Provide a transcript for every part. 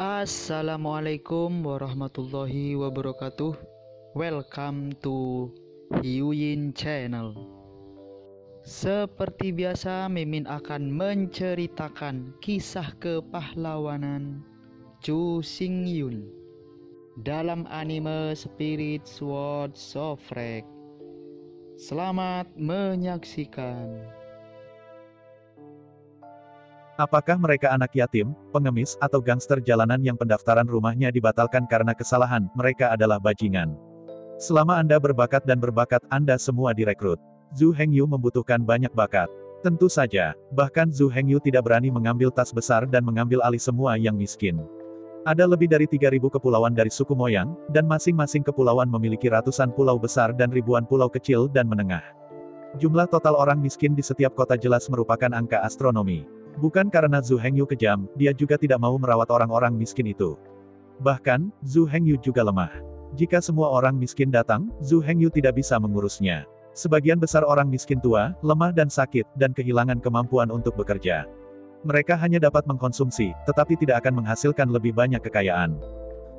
Assalamualaikum warahmatullahi wabarakatuh. Welcome to Hyuyin Channel. Seperti biasa, Mimin akan menceritakan kisah kepahlawanan Chu Xingyun dalam anime Spirit Sword Sofrek. Selamat menyaksikan. Apakah mereka anak yatim, pengemis, atau gangster jalanan yang pendaftaran rumahnya dibatalkan karena kesalahan? Mereka adalah bajingan. Selama Anda berbakat dan berbakat, Anda semua direkrut. Zhu Hengyu membutuhkan banyak bakat. Tentu saja, bahkan Zhu Hengyu tidak berani mengambil tas besar dan mengambil alih semua yang miskin. Ada lebih dari 3.000 kepulauan dari suku Moyang, dan masing-masing kepulauan memiliki ratusan pulau besar dan ribuan pulau kecil dan menengah. Jumlah total orang miskin di setiap kota jelas merupakan angka astronomi. Bukan karena Zhu Hengyu kejam, dia juga tidak mau merawat orang-orang miskin itu. Bahkan, Zhu Hengyu juga lemah. Jika semua orang miskin datang, Zhu Hengyu tidak bisa mengurusnya. Sebagian besar orang miskin tua, lemah dan sakit, dan kehilangan kemampuan untuk bekerja. Mereka hanya dapat mengkonsumsi, tetapi tidak akan menghasilkan lebih banyak kekayaan.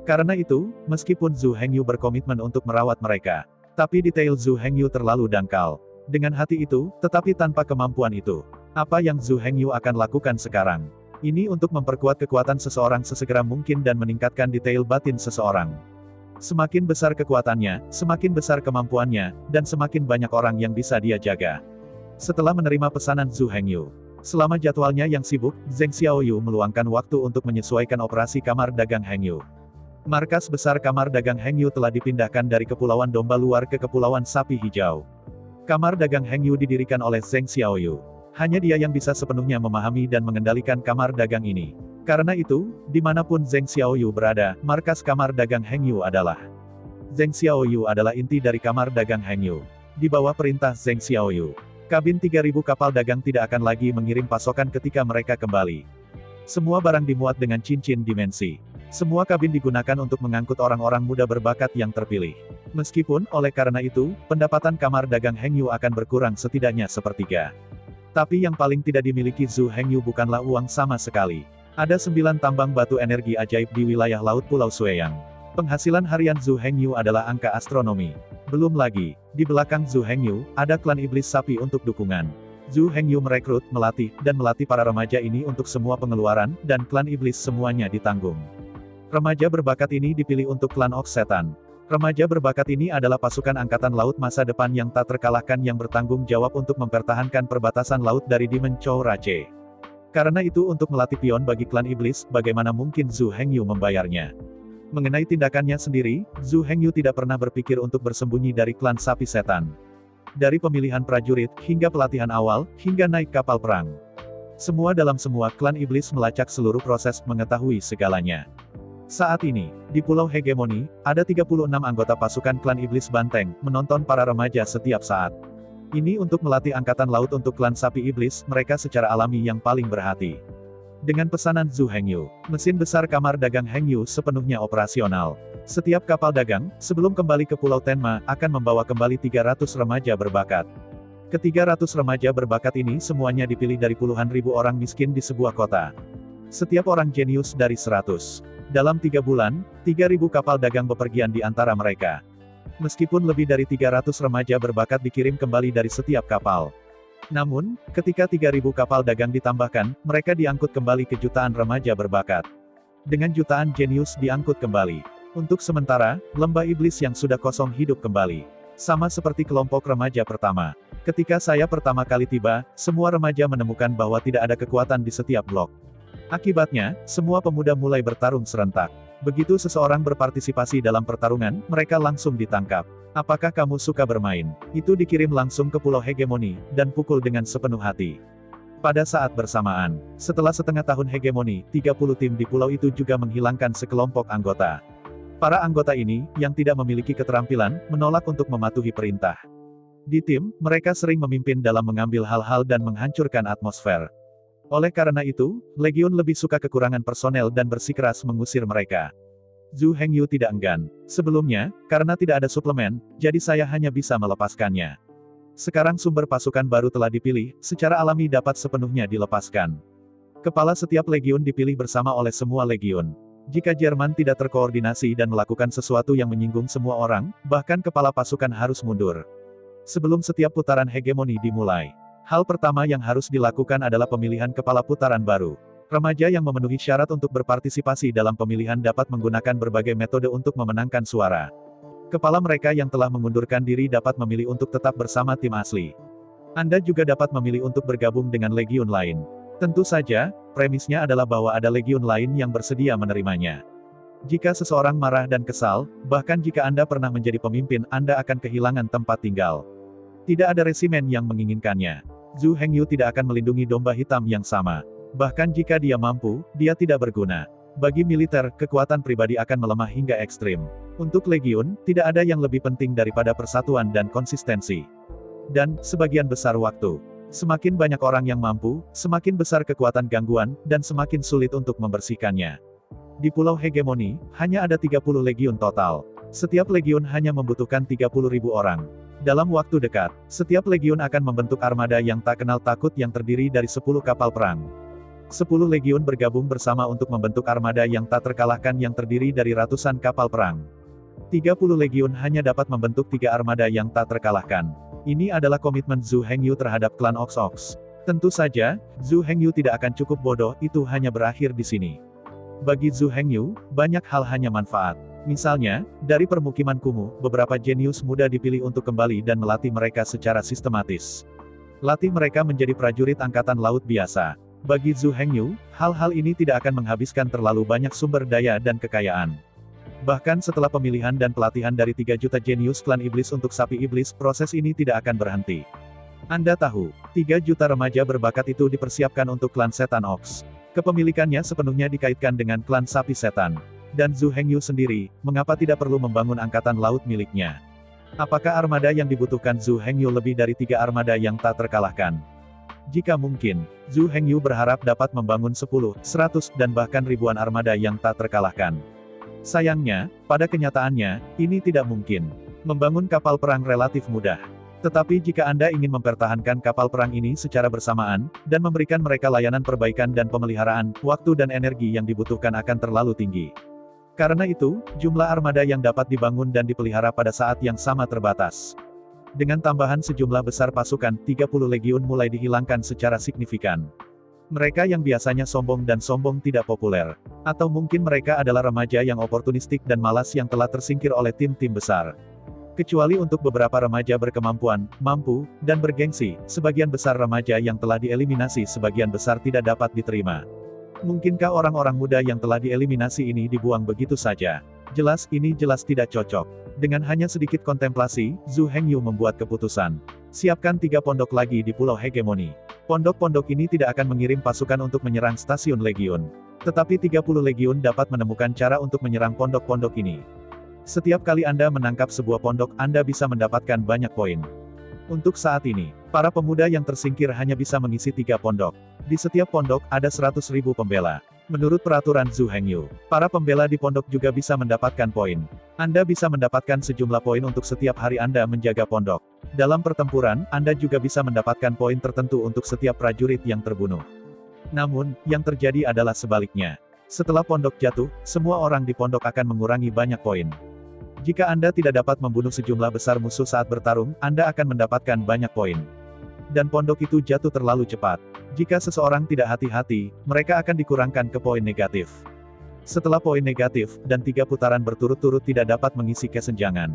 Karena itu, meskipun Zhu Hengyu berkomitmen untuk merawat mereka, tapi detail Zhu Hengyu terlalu dangkal. Dengan hati itu, tetapi tanpa kemampuan itu. Apa yang Zhu Hengyu akan lakukan sekarang? Ini untuk memperkuat kekuatan seseorang sesegera mungkin dan meningkatkan detail batin seseorang. Semakin besar kekuatannya, semakin besar kemampuannya, dan semakin banyak orang yang bisa dia jaga. Setelah menerima pesanan Zhu Hengyu, selama jadwalnya yang sibuk, Zheng Xiaoyu meluangkan waktu untuk menyesuaikan operasi Kamar Dagang Hengyu. Markas besar Kamar Dagang Hengyu telah dipindahkan dari Kepulauan Domba Luar ke Kepulauan Sapi Hijau. Kamar Dagang Hengyu didirikan oleh Zheng Xiaoyu. Hanya dia yang bisa sepenuhnya memahami dan mengendalikan kamar dagang ini. Karena itu, dimanapun Zheng Xiaoyu berada, markas kamar dagang Hengyu adalah. Zheng Xiaoyu adalah inti dari kamar dagang Hengyu. Di bawah perintah Zheng Xiaoyu, kabin 3.000 kapal dagang tidak akan lagi mengirim pasokan ketika mereka kembali. Semua barang dimuat dengan cincin dimensi. Semua kabin digunakan untuk mengangkut orang-orang muda berbakat yang terpilih. Meskipun, oleh karena itu, pendapatan kamar dagang Hengyu akan berkurang setidaknya sepertiga. Tapi yang paling tidak dimiliki Zhu Hengyu bukanlah uang sama sekali. Ada 9 tambang batu energi ajaib di wilayah Laut Pulau Sueyang. Penghasilan harian Zhu Hengyu adalah angka astronomi. Belum lagi, di belakang Zhu Hengyu, ada klan iblis sapi untuk dukungan. Zhu Hengyu merekrut, melatih para remaja ini untuk semua pengeluaran, dan klan iblis semuanya ditanggung. Remaja berbakat ini dipilih untuk klan Ok Setan. Remaja berbakat ini adalah pasukan angkatan laut masa depan yang tak terkalahkan yang bertanggung jawab untuk mempertahankan perbatasan laut dari Demon Chow Rache. Karena itu untuk melatih pion bagi klan iblis, bagaimana mungkin Zhu Hengyu membayarnya? Mengenai tindakannya sendiri, Zhu Hengyu tidak pernah berpikir untuk bersembunyi dari klan sapi setan. Dari pemilihan prajurit, hingga pelatihan awal, hingga naik kapal perang. Semua klan iblis melacak seluruh proses, mengetahui segalanya. Saat ini, di Pulau Hegemoni, ada 36 anggota pasukan klan Iblis Banteng, menonton para remaja setiap saat. Ini untuk melatih angkatan laut untuk klan sapi iblis, mereka secara alami yang paling berhati. Dengan pesanan Zhu Hengyu, mesin besar kamar dagang Hengyu sepenuhnya operasional. Setiap kapal dagang, sebelum kembali ke Pulau Tenma, akan membawa kembali 300 remaja berbakat. Ke-300 remaja berbakat ini semuanya dipilih dari puluhan ribu orang miskin di sebuah kota. Setiap orang jenius dari 100. Dalam 3 bulan, 3.000 kapal dagang bepergian di antara mereka. Meskipun lebih dari 300 remaja berbakat dikirim kembali dari setiap kapal. Namun, ketika 3.000 kapal dagang ditambahkan, mereka diangkut kembali ke jutaan remaja berbakat. Dengan jutaan jenius diangkut kembali. Untuk sementara, lembah iblis yang sudah kosong hidup kembali. Sama seperti kelompok remaja pertama. Ketika saya pertama kali tiba, semua remaja menemukan bahwa tidak ada kekuatan di setiap blok. Akibatnya, semua pemuda mulai bertarung serentak. Begitu seseorang berpartisipasi dalam pertarungan, mereka langsung ditangkap. Apakah kamu suka bermain? Itu dikirim langsung ke Pulau Hegemoni, dan pukul dengan sepenuh hati. Pada saat bersamaan, setelah setengah tahun hegemoni, 30 tim di pulau itu juga menghilangkan sekelompok anggota. Para anggota ini, yang tidak memiliki keterampilan, menolak untuk mematuhi perintah. Di tim, mereka sering memimpin dalam mengambil hal-hal dan menghancurkan atmosfer. Oleh karena itu, Legiun lebih suka kekurangan personel dan bersikeras mengusir mereka. Zhu Hengyu tidak enggan. Sebelumnya, karena tidak ada suplemen, jadi saya hanya bisa melepaskannya. Sekarang sumber pasukan baru telah dipilih, secara alami dapat sepenuhnya dilepaskan. Kepala setiap legiun dipilih bersama oleh semua legiun. Jika Jerman tidak terkoordinasi dan melakukan sesuatu yang menyinggung semua orang, bahkan kepala pasukan harus mundur. Sebelum setiap putaran hegemoni dimulai, hal pertama yang harus dilakukan adalah pemilihan kepala putaran baru. Remaja yang memenuhi syarat untuk berpartisipasi dalam pemilihan dapat menggunakan berbagai metode untuk memenangkan suara. Kepala mereka yang telah mengundurkan diri dapat memilih untuk tetap bersama tim asli. Anda juga dapat memilih untuk bergabung dengan legiun lain. Tentu saja, premisnya adalah bahwa ada legiun lain yang bersedia menerimanya. Jika seseorang marah dan kesal, bahkan jika Anda pernah menjadi pemimpin, Anda akan kehilangan tempat tinggal. Tidak ada resimen yang menginginkannya. Zhu Hengyu tidak akan melindungi domba hitam yang sama. Bahkan jika dia mampu, dia tidak berguna. Bagi militer, kekuatan pribadi akan melemah hingga ekstrim. Untuk legiun, tidak ada yang lebih penting daripada persatuan dan konsistensi. Dan, sebagian besar waktu, semakin banyak orang yang mampu, semakin besar kekuatan gangguan, dan semakin sulit untuk membersihkannya. Di Pulau Hegemoni, hanya ada 30 legiun total. Setiap legiun hanya membutuhkan 30.000 orang. Dalam waktu dekat, setiap legiun akan membentuk armada yang tak kenal takut yang terdiri dari 10 kapal perang. 10 legiun bergabung bersama untuk membentuk armada yang tak terkalahkan yang terdiri dari ratusan kapal perang. 30 legiun hanya dapat membentuk 3 armada yang tak terkalahkan. Ini adalah komitmen Zhu Hengyu terhadap klan Ox-Ox. Tentu saja, Zhu Hengyu tidak akan cukup bodoh, itu hanya berakhir di sini. Bagi Zhu Hengyu, banyak hal hanya manfaat. Misalnya, dari permukiman kumuh, beberapa jenius muda dipilih untuk kembali dan melatih mereka secara sistematis. Latih mereka menjadi prajurit angkatan laut biasa. Bagi Zhu Hengyu, hal-hal ini tidak akan menghabiskan terlalu banyak sumber daya dan kekayaan. Bahkan setelah pemilihan dan pelatihan dari 3 juta jenius klan iblis untuk sapi iblis, proses ini tidak akan berhenti. Anda tahu, 3 juta remaja berbakat itu dipersiapkan untuk klan setan Ox. Kepemilikannya sepenuhnya dikaitkan dengan klan sapi setan. Dan Zhu Hengyu sendiri, mengapa tidak perlu membangun angkatan laut miliknya? Apakah armada yang dibutuhkan Zhu Hengyu lebih dari 3 armada yang tak terkalahkan? Jika mungkin, Zhu Hengyu berharap dapat membangun 10, 100, dan bahkan ribuan armada yang tak terkalahkan. Sayangnya, pada kenyataannya, ini tidak mungkin. Membangun kapal perang relatif mudah. Tetapi jika Anda ingin mempertahankan kapal perang ini secara bersamaan, dan memberikan mereka layanan perbaikan dan pemeliharaan, waktu dan energi yang dibutuhkan akan terlalu tinggi. Karena itu, jumlah armada yang dapat dibangun dan dipelihara pada saat yang sama terbatas. Dengan tambahan sejumlah besar pasukan, 30 legiun mulai dihilangkan secara signifikan. Mereka yang biasanya sombong dan sombong tidak populer. Atau mungkin mereka adalah remaja yang oportunistik dan malas yang telah tersingkir oleh tim-tim besar. Kecuali untuk beberapa remaja berkemampuan, mampu, dan bergengsi, sebagian besar remaja yang telah dieliminasi sebagian besar tidak dapat diterima. Mungkinkah orang-orang muda yang telah dieliminasi ini dibuang begitu saja? Jelas, ini jelas tidak cocok. Dengan hanya sedikit kontemplasi, Zhu Hengyu membuat keputusan. Siapkan 3 pondok lagi di Pulau Hegemoni. Pondok-pondok ini tidak akan mengirim pasukan untuk menyerang stasiun legiun. Tetapi 30 legiun dapat menemukan cara untuk menyerang pondok-pondok ini. Setiap kali Anda menangkap sebuah pondok, Anda bisa mendapatkan banyak poin. Untuk saat ini, para pemuda yang tersingkir hanya bisa mengisi 3 pondok. Di setiap pondok, ada 100.000 pembela. Menurut peraturan Zhu Hengyu, para pembela di pondok juga bisa mendapatkan poin. Anda bisa mendapatkan sejumlah poin untuk setiap hari Anda menjaga pondok. Dalam pertempuran, Anda juga bisa mendapatkan poin tertentu untuk setiap prajurit yang terbunuh. Namun, yang terjadi adalah sebaliknya. Setelah pondok jatuh, semua orang di pondok akan mengurangi banyak poin. Jika Anda tidak dapat membunuh sejumlah besar musuh saat bertarung, Anda akan mendapatkan banyak poin. Dan pondok itu jatuh terlalu cepat. Jika seseorang tidak hati-hati, mereka akan dikurangkan ke poin negatif. Setelah poin negatif, dan 3 putaran berturut-turut tidak dapat mengisi kesenjangan,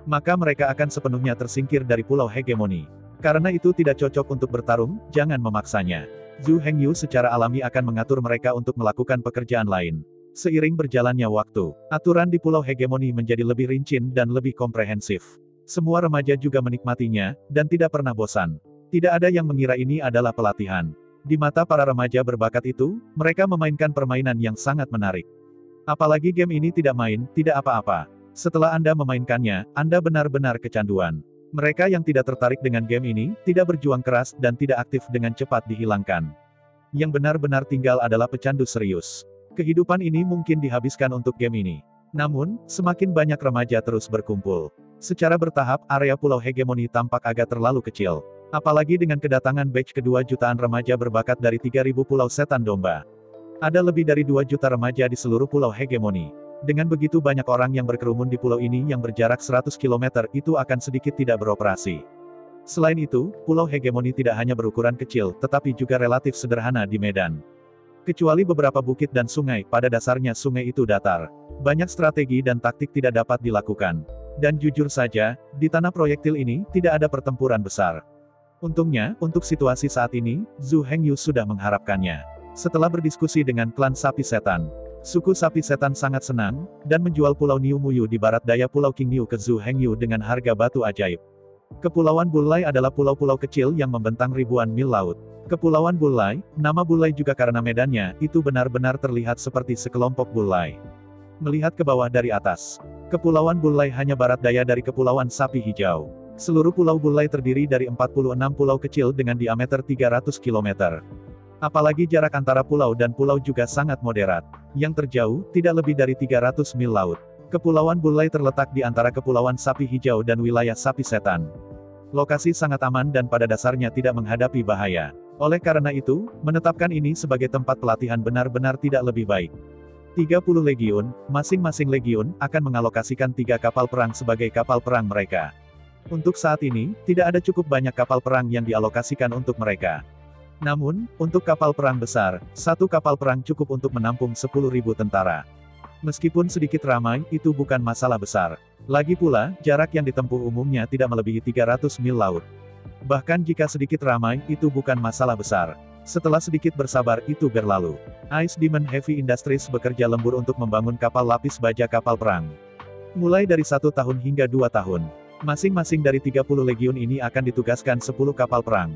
maka mereka akan sepenuhnya tersingkir dari Pulau Hegemoni. Karena itu tidak cocok untuk bertarung, jangan memaksanya. Zhu Hengyu secara alami akan mengatur mereka untuk melakukan pekerjaan lain. Seiring berjalannya waktu, aturan di Pulau Hegemoni menjadi lebih rinci dan lebih komprehensif. Semua remaja juga menikmatinya, dan tidak pernah bosan. Tidak ada yang mengira ini adalah pelatihan. Di mata para remaja berbakat itu, mereka memainkan permainan yang sangat menarik. Apalagi game ini tidak main, tidak apa-apa. Setelah Anda memainkannya, Anda benar-benar kecanduan. Mereka yang tidak tertarik dengan game ini, tidak berjuang keras, dan tidak aktif dengan cepat dihilangkan. Yang benar-benar tinggal adalah pecandu serius. Kehidupan ini mungkin dihabiskan untuk game ini. Namun, semakin banyak remaja terus berkumpul. Secara bertahap, area Pulau Hegemoni tampak agak terlalu kecil. Apalagi dengan kedatangan batch kedua jutaan remaja berbakat dari 3.000 pulau setan domba. Ada lebih dari 2 juta remaja di seluruh pulau hegemoni. Dengan begitu banyak orang yang berkerumun di pulau ini yang berjarak 100 km itu akan sedikit tidak beroperasi. Selain itu, pulau hegemoni tidak hanya berukuran kecil, tetapi juga relatif sederhana di medan. Kecuali beberapa bukit dan sungai, pada dasarnya sungai itu datar. Banyak strategi dan taktik tidak dapat dilakukan. Dan jujur saja, di tanah proyektil ini, tidak ada pertempuran besar. Untungnya, untuk situasi saat ini, Zhu Hengyu sudah mengharapkannya. Setelah berdiskusi dengan klan Sapi Setan, suku Sapi Setan sangat senang, dan menjual Pulau Niu Muyu di barat daya Pulau King Niu ke Zhu Hengyu dengan harga batu ajaib. Kepulauan Bulai adalah pulau-pulau kecil yang membentang ribuan mil laut. Kepulauan Bulai, nama Bulai juga karena medannya, itu benar-benar terlihat seperti sekelompok bulai. Melihat ke bawah dari atas, Kepulauan Bulai hanya barat daya dari Kepulauan Sapi Hijau. Seluruh pulau Bulai terdiri dari 46 pulau kecil dengan diameter 300 km. Apalagi jarak antara pulau dan pulau juga sangat moderat. Yang terjauh, tidak lebih dari 300 mil laut. Kepulauan Bulai terletak di antara Kepulauan Sapi Hijau dan wilayah Sapi Setan. Lokasi sangat aman dan pada dasarnya tidak menghadapi bahaya. Oleh karena itu, menetapkan ini sebagai tempat pelatihan benar-benar tidak lebih baik. 30 legiun, masing-masing legiun, akan mengalokasikan 3 kapal perang sebagai kapal perang mereka. Untuk saat ini, tidak ada cukup banyak kapal perang yang dialokasikan untuk mereka. Namun, untuk kapal perang besar, 1 kapal perang cukup untuk menampung 10.000 tentara. Meskipun sedikit ramai, itu bukan masalah besar. Lagi pula, jarak yang ditempuh umumnya tidak melebihi 300 mil laut. Bahkan jika sedikit ramai, itu bukan masalah besar. Setelah sedikit bersabar, itu berlalu. Ice Demon Heavy Industries bekerja lembur untuk membangun kapal lapis baja kapal perang. Mulai dari 1 tahun hingga 2 tahun. Masing-masing dari 30 legiun ini akan ditugaskan 10 kapal perang.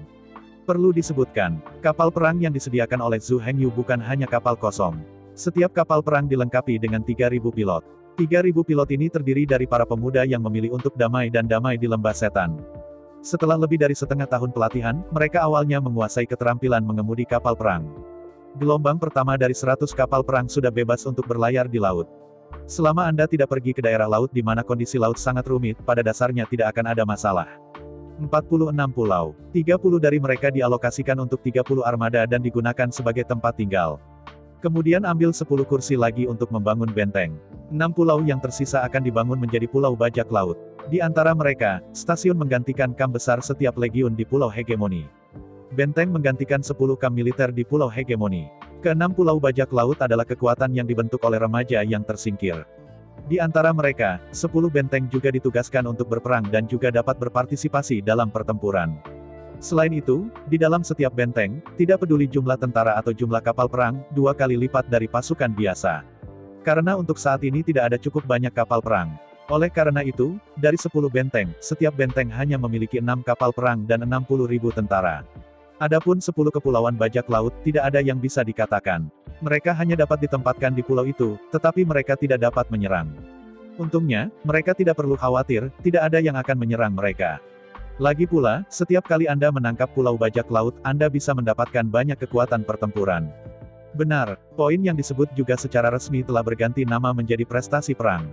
Perlu disebutkan, kapal perang yang disediakan oleh Zhu Hengyu bukan hanya kapal kosong. Setiap kapal perang dilengkapi dengan 3.000 pilot. 3.000 pilot ini terdiri dari para pemuda yang memilih untuk damai dan damai di lembah setan. Setelah lebih dari setengah tahun pelatihan, mereka awalnya menguasai keterampilan mengemudi kapal perang. Gelombang pertama dari 100 kapal perang sudah bebas untuk berlayar di laut. Selama Anda tidak pergi ke daerah laut di mana kondisi laut sangat rumit, pada dasarnya tidak akan ada masalah. 46 pulau. 30 dari mereka dialokasikan untuk 30 armada dan digunakan sebagai tempat tinggal. Kemudian ambil 10 kursi lagi untuk membangun benteng. 6 pulau yang tersisa akan dibangun menjadi pulau bajak laut. Di antara mereka, stasiun menggantikan kamp besar setiap legiun di pulau hegemoni. Benteng menggantikan 10 kamp militer di pulau hegemoni. Keenam pulau bajak laut adalah kekuatan yang dibentuk oleh remaja yang tersingkir. Di antara mereka, 10 benteng juga ditugaskan untuk berperang dan juga dapat berpartisipasi dalam pertempuran. Selain itu, di dalam setiap benteng, tidak peduli jumlah tentara atau jumlah kapal perang, 2 kali lipat dari pasukan biasa. Karena untuk saat ini tidak ada cukup banyak kapal perang. Oleh karena itu, dari 10 benteng, setiap benteng hanya memiliki 6 kapal perang dan 60.000 tentara. Adapun 10 kepulauan bajak laut, tidak ada yang bisa dikatakan. Mereka hanya dapat ditempatkan di pulau itu, tetapi mereka tidak dapat menyerang. Untungnya, mereka tidak perlu khawatir, tidak ada yang akan menyerang mereka. Lagi pula, setiap kali Anda menangkap pulau bajak laut, Anda bisa mendapatkan banyak kekuatan pertempuran. Benar, poin yang disebut juga secara resmi telah berganti nama menjadi prestasi perang.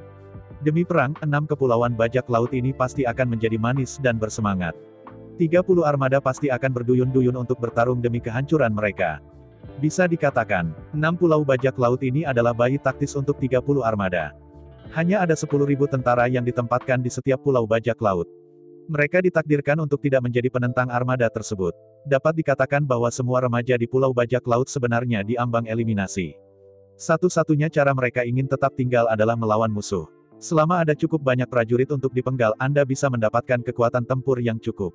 Demi perang, 6 kepulauan bajak laut ini pasti akan menjadi manis dan bersemangat. 30 armada pasti akan berduyun-duyun untuk bertarung demi kehancuran mereka. Bisa dikatakan, 6 pulau bajak laut ini adalah bayi taktis untuk 30 armada. Hanya ada 10.000 tentara yang ditempatkan di setiap pulau bajak laut. Mereka ditakdirkan untuk tidak menjadi penentang armada tersebut. Dapat dikatakan bahwa semua remaja di pulau bajak laut sebenarnya diambang eliminasi. Satu-satunya cara mereka ingin tetap tinggal adalah melawan musuh. Selama ada cukup banyak prajurit untuk dipenggal, Anda bisa mendapatkan kekuatan tempur yang cukup.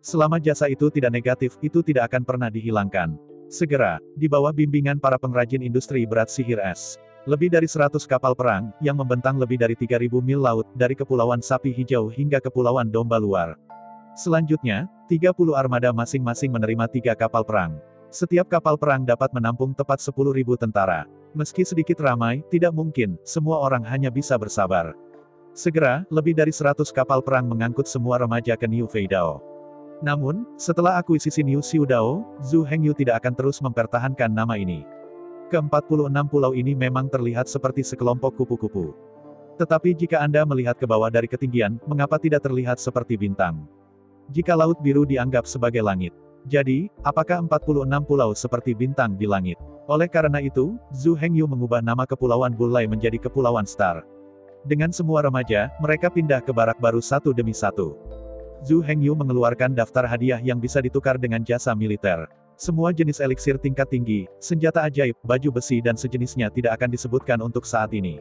Selama jasa itu tidak negatif, itu tidak akan pernah dihilangkan. Segera, di bawah bimbingan para pengrajin industri berat sihir es. Lebih dari 100 kapal perang, yang membentang lebih dari 3.000 mil laut, dari Kepulauan Sapi Hijau hingga Kepulauan Domba Luar. Selanjutnya, 30 armada masing-masing menerima 3 kapal perang. Setiap kapal perang dapat menampung tepat 10.000 tentara. Meski sedikit ramai, tidak mungkin, semua orang hanya bisa bersabar. Segera, lebih dari 100 kapal perang mengangkut semua remaja ke New Feidao. Namun, setelah akuisisi New Xiudao, Zhu Hengyu tidak akan terus mempertahankan nama ini. Ke-46 pulau ini memang terlihat seperti sekelompok kupu-kupu. Tetapi jika Anda melihat ke bawah dari ketinggian, mengapa tidak terlihat seperti bintang? Jika Laut Biru dianggap sebagai langit, Jadi, apakah 46 pulau seperti bintang di langit? Oleh karena itu, Zhu Hengyu mengubah nama Kepulauan Bulai menjadi Kepulauan Star. Dengan semua remaja, mereka pindah ke barak baru satu demi satu. Zhu Hengyu mengeluarkan daftar hadiah yang bisa ditukar dengan jasa militer. Semua jenis eliksir tingkat tinggi, senjata ajaib, baju besi dan sejenisnya tidak akan disebutkan untuk saat ini.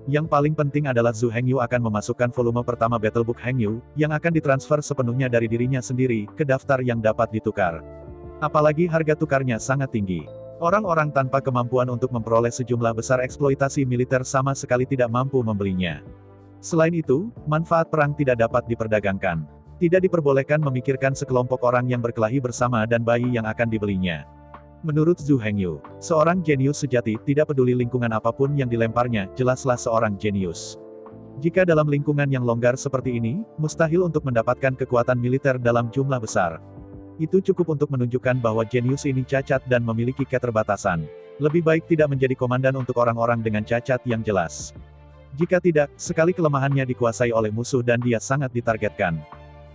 Yang paling penting adalah Zhu Hengyu akan memasukkan volume pertama Battlebook Hengyu, yang akan ditransfer sepenuhnya dari dirinya sendiri, ke daftar yang dapat ditukar. Apalagi harga tukarnya sangat tinggi. Orang-orang tanpa kemampuan untuk memperoleh sejumlah besar eksploitasi militer sama sekali tidak mampu membelinya. Selain itu, manfaat perang tidak dapat diperdagangkan. Tidak diperbolehkan memikirkan sekelompok orang yang berkelahi bersama dan bayi yang akan dibelinya. Menurut Zhu Hengyu, seorang jenius sejati tidak peduli lingkungan apapun yang dilemparnya, jelaslah seorang jenius. Jika dalam lingkungan yang longgar seperti ini, mustahil untuk mendapatkan kekuatan militer dalam jumlah besar. Itu cukup untuk menunjukkan bahwa jenius ini cacat dan memiliki keterbatasan. Lebih baik tidak menjadi komandan untuk orang-orang dengan cacat yang jelas. Jika tidak, sekali kelemahannya dikuasai oleh musuh dan dia sangat ditargetkan,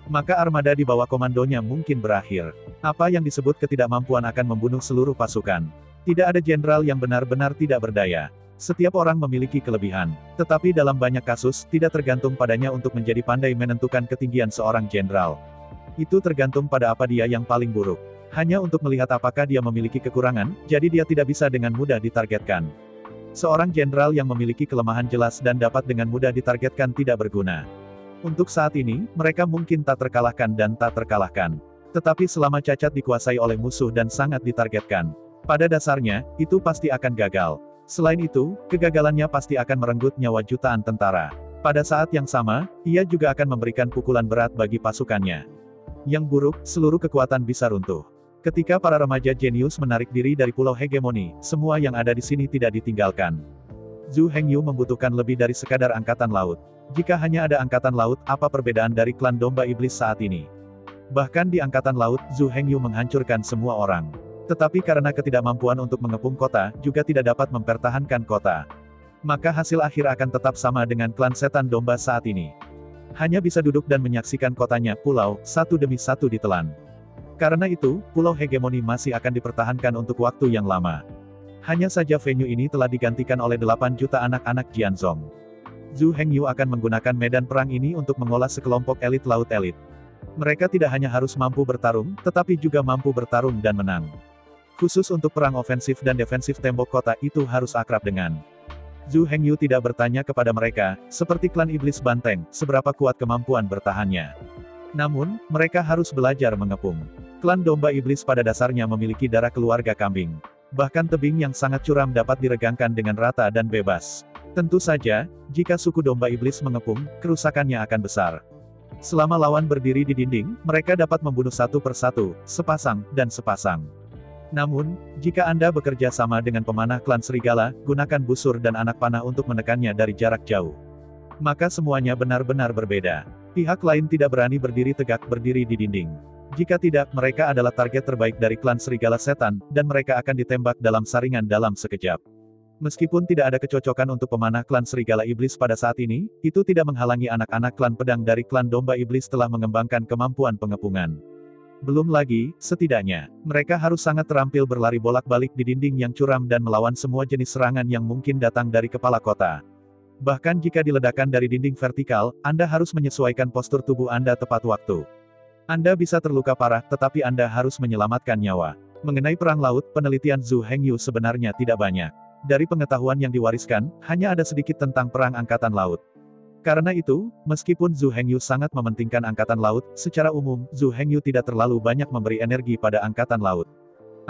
maka armada di bawah komandonya mungkin berakhir. Apa yang disebut ketidakmampuan akan membunuh seluruh pasukan. Tidak ada jenderal yang benar-benar tidak berdaya. Setiap orang memiliki kelebihan, tetapi dalam banyak kasus, tidak tergantung padanya untuk menjadi pandai menentukan ketinggian seorang jenderal. Itu tergantung pada apa dia yang paling buruk. Hanya untuk melihat apakah dia memiliki kekurangan, jadi dia tidak bisa dengan mudah ditargetkan. Seorang jenderal yang memiliki kelemahan jelas dan dapat dengan mudah ditargetkan tidak berguna. Untuk saat ini, mereka mungkin tak terkalahkan dan tak terkalahkan. Tetapi selama cacat dikuasai oleh musuh dan sangat ditargetkan, pada dasarnya, itu pasti akan gagal. Selain itu, kegagalannya pasti akan merenggut nyawa jutaan tentara. Pada saat yang sama, ia juga akan memberikan pukulan berat bagi pasukannya. Yang buruk, seluruh kekuatan bisa runtuh. Ketika para remaja jenius menarik diri dari pulau hegemoni, semua yang ada di sini tidak ditinggalkan. Zhu Hengyu membutuhkan lebih dari sekadar angkatan laut. Jika hanya ada angkatan laut, apa perbedaan dari klan domba iblis saat ini? Bahkan di angkatan laut, Zhu Hengyu menghancurkan semua orang. Tetapi karena ketidakmampuan untuk mengepung kota, juga tidak dapat mempertahankan kota. Maka hasil akhir akan tetap sama dengan klan setan domba saat ini. Hanya bisa duduk dan menyaksikan kotanya, pulau, satu demi satu ditelan. Karena itu, pulau hegemoni masih akan dipertahankan untuk waktu yang lama. Hanya saja venue ini telah digantikan oleh 8 juta anak-anak Jianzhong. Zhu Hengyu akan menggunakan medan perang ini untuk mengolah sekelompok elit laut elit. Mereka tidak hanya harus mampu bertarung, tetapi juga mampu bertarung dan menang. Khusus untuk perang ofensif dan defensif tembok kota itu harus akrab dengan. Zhu Hengyu tidak bertanya kepada mereka, seperti klan iblis banteng, seberapa kuat kemampuan bertahannya. Namun, mereka harus belajar mengepung. Klan domba iblis pada dasarnya memiliki darah keluarga kambing. Bahkan tebing yang sangat curam dapat diregangkan dengan rata dan bebas. Tentu saja, jika suku domba iblis mengepung, kerusakannya akan besar. Selama lawan berdiri di dinding, mereka dapat membunuh satu persatu, sepasang, dan sepasang. Namun, jika Anda bekerja sama dengan pemanah klan serigala, gunakan busur dan anak panah untuk menekannya dari jarak jauh. Maka semuanya benar-benar berbeda. Pihak lain tidak berani berdiri tegak berdiri di dinding. Jika tidak, mereka adalah target terbaik dari klan serigala setan, dan mereka akan ditembak dalam saringan dalam sekejap. Meskipun tidak ada kecocokan untuk pemanah klan serigala iblis pada saat ini, itu tidak menghalangi anak-anak klan pedang dari klan domba iblis telah mengembangkan kemampuan pengepungan. Belum lagi, setidaknya, mereka harus sangat terampil berlari bolak-balik di dinding yang curam dan melawan semua jenis serangan yang mungkin datang dari kepala kota. Bahkan jika diledakkan dari dinding vertikal, Anda harus menyesuaikan postur tubuh Anda tepat waktu. Anda bisa terluka parah, tetapi Anda harus menyelamatkan nyawa. Mengenai perang laut, penelitian Zhu Hengyu sebenarnya tidak banyak. Dari pengetahuan yang diwariskan, hanya ada sedikit tentang perang angkatan laut. Karena itu, meskipun Zhu Hengyu sangat mementingkan angkatan laut, secara umum, Zhu Hengyu tidak terlalu banyak memberi energi pada angkatan laut.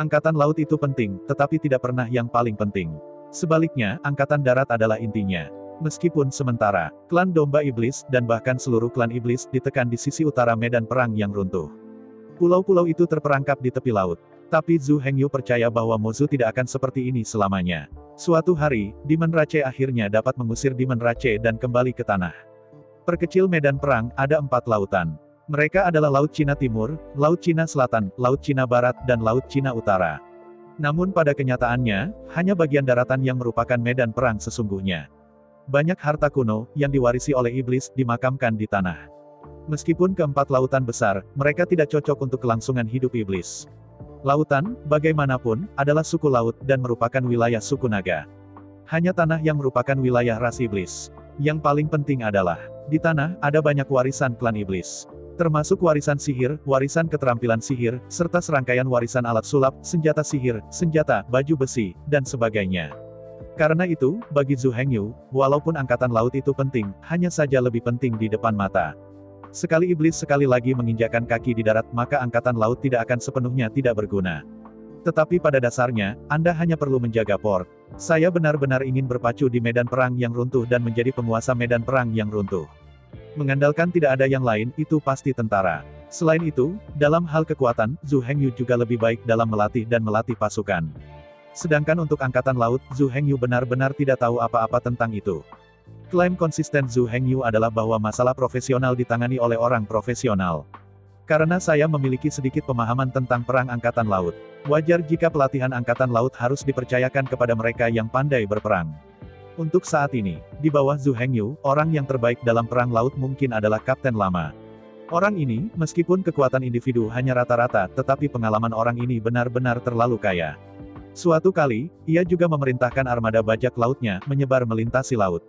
Angkatan laut itu penting, tetapi tidak pernah yang paling penting. Sebaliknya, angkatan darat adalah intinya. Meskipun sementara, klan domba iblis, dan bahkan seluruh klan iblis, ditekan di sisi utara medan perang yang runtuh. Pulau-pulau itu terperangkap di tepi laut. Tapi Zhu Hengyu percaya bahwa Mozu tidak akan seperti ini selamanya. Suatu hari, Demon Rache akhirnya dapat mengusir Demon Rache dan kembali ke tanah. Perkecil medan perang, ada 4 lautan. Mereka adalah Laut Cina Timur, Laut Cina Selatan, Laut Cina Barat, dan Laut Cina Utara. Namun pada kenyataannya, hanya bagian daratan yang merupakan medan perang sesungguhnya. Banyak harta kuno, yang diwarisi oleh iblis, dimakamkan di tanah. Meskipun keempat lautan besar, mereka tidak cocok untuk kelangsungan hidup iblis. Lautan, bagaimanapun, adalah suku laut dan merupakan wilayah suku naga. Hanya tanah yang merupakan wilayah ras iblis. Yang paling penting adalah, di tanah, ada banyak warisan klan iblis. Termasuk warisan sihir, warisan keterampilan sihir, serta serangkaian warisan alat sulap, senjata sihir, senjata, baju besi, dan sebagainya. Karena itu, bagi Zhu Hengyu, walaupun angkatan laut itu penting, hanya saja lebih penting di depan mata. Sekali iblis sekali lagi menginjakkan kaki di darat, maka angkatan laut tidak akan sepenuhnya tidak berguna. Tetapi pada dasarnya, Anda hanya perlu menjaga port. Saya benar-benar ingin berpacu di medan perang yang runtuh dan menjadi penguasa medan perang yang runtuh. Mengandalkan tidak ada yang lain, itu pasti tentara. Selain itu, dalam hal kekuatan, Zhu Hengyu juga lebih baik dalam melatih dan melatih pasukan. Sedangkan untuk angkatan laut, Zhu Hengyu benar-benar tidak tahu apa-apa tentang itu. Klaim konsisten Zhu Hengyu adalah bahwa masalah profesional ditangani oleh orang profesional. Karena saya memiliki sedikit pemahaman tentang perang angkatan laut, wajar jika pelatihan angkatan laut harus dipercayakan kepada mereka yang pandai berperang. Untuk saat ini, di bawah Zhu Hengyu, orang yang terbaik dalam perang laut mungkin adalah Kapten Lama. Orang ini, meskipun kekuatan individu hanya rata-rata, tetapi pengalaman orang ini benar-benar terlalu kaya. Suatu kali, ia juga memerintahkan armada bajak lautnya, menyebar melintasi laut.